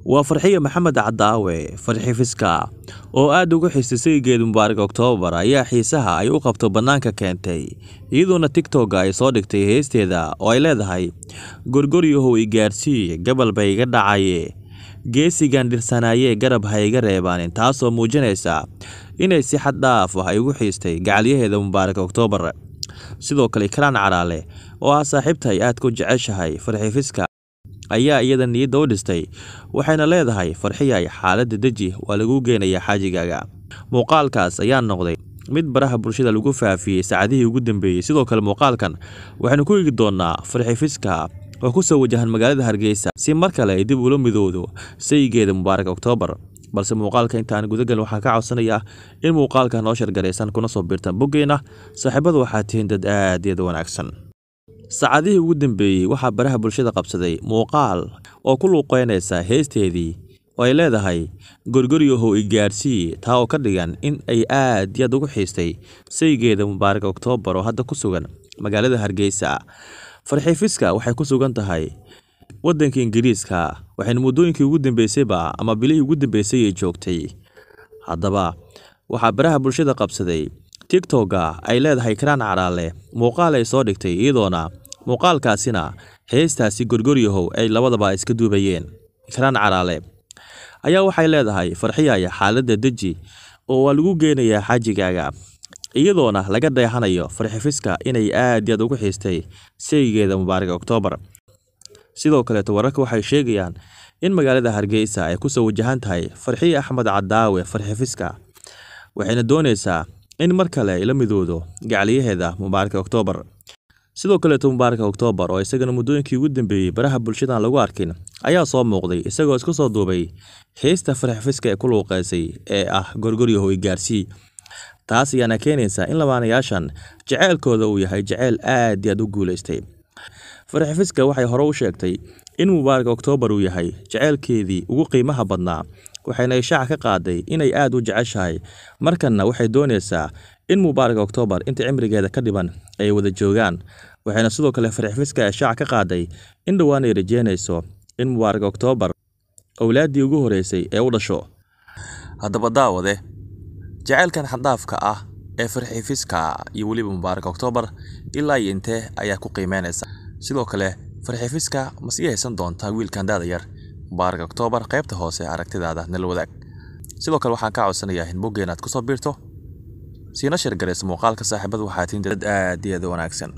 waa Farxiyo Maxamed Cadaawe Farxi Fiska oo aad ugu xisisay geed Mubaarak October ayaa xiisaha ay u qabto banaanka keentay iyadoo TikTok ay soo dhigtay heesteeda oo ay leedahay gorgoryahow i gaarsii gabal bay iga dhacay geesigan dirsanaaye garab hayga reebaan taasoo muujinaysa inay si xad dhaaf ah ay ugu xiistay gacalyaheeda Mubaarak October sidoo kale Karaan Caraale oo ah saaxiibtay aad ku jeceshahay Farxi Fiska ayaa iyada niyada u dhistay waxayna leedahay Farxiyo xaaladda deji waa lagu geenayaa xajigaaga muuqaalkaas ayaa noqday mid baraha bulshada lagu faafiyay saacadihii ugu dambeeyay sidoo kale muuqaalkan waxaanu ku eegi doonaa Farxi Fiska oo ku soo wajahan magaalada Hargeysa si mar kale ay dib ula midowdo saygeeda Mubaarak October balse muuqaalka intaan gudagal waxaan ka codsanayaa in muuqaalka noo shargareysan kuna soo biirtan boggeena saaxiibada waxaa tihiin dad aad iyo wanaagsan saacadihii ugu dambeeyay waxa baraha bulshada qabsaday muuqaal oo ku luuqeynaysa heesteedii oo ay leedahay gorgoryahow i gaarsii taa oo ka dhigan in ay aad iyo ugu xiistay saygeeda Mubaarak October oo hadda ku sugan magaalada Hargeysa Farxi Fiska waxay ku sugan tahay wadanka Ingiriiska waxayna muddooyinkii ugu dambeysayba ama bilihii ugu dambeysay ay joogtay haddaba waxa baraha bulshada qabsaday TikTok ay leedahay Karaan Caraale muuqaal ay soo dhigtay iyadoona muuqaalkaasina heestaasi gorgoryahow ay labadaba iska duubayeen Karaan Caraale ayaa waxay leedahay Farxiyo xaaladda deji oo waa lagu geenayaa xajigaaga iyadoona laga dheehanayo Farxi Fiska inay aad iyo ugu xiistay saygeeda Mubaarak October sidoo kale wararka waxay sheegayaan in magaalada Hargeysa ay ku soo wajahan tahay Farxiyo Axmed Cadaawe Farxi Fiska waxayna doonaysaa in mar kale ay la midowdo gacalyaheeda Mubaarak October sidoo kale Mubaarak October oo isagana muddooyinkii ugu dambeeyay baraha bulshada lagu arkin ayaa soo muuqday isagoo isku soo duubay heesta Farxi Fiska ee ku luuqeysay ee ah gorgoryahow i gaarsii taas ayaana keenaysa in labaanayaashan jaceelkooda uu yahay jaceyl aad iyo u guuleystay Farxi Fiska waxay hore u sheegtay in Mubaarak October uu yahay jaceelkeedii ugu qiimaha badnaa waxayna shaaca ka qaaday inay aad u jeceshahay markana waxay doonaysaa in Mubaarak October inta cimrigeeda ka dhiban ay wada joogaan waxayna sidoo kale Farxi Fiska shaaca ka qaaday in dhawaan ay rajeynayso in Mubaarak October awlaadii ugu horeysay ee u dhasho haddaba daawade jaceelkan xadaafka ah ee Farxi Fiska iyo waliba Mubaarak October ilaa intee ayaa ku qiimeynaysa sidoo kale Farxi Fiska ma sii haysan doontaa wiilkan daada yar Mubaarak October qaybta hoose aragtidaada nala wadaag sidoo kale waxaan ka codsanayaa in boggeena aad ku soo biirto siina share gareyso muuqaalka saaxiibada waxaa tihiin dad aad iyo wanaagsan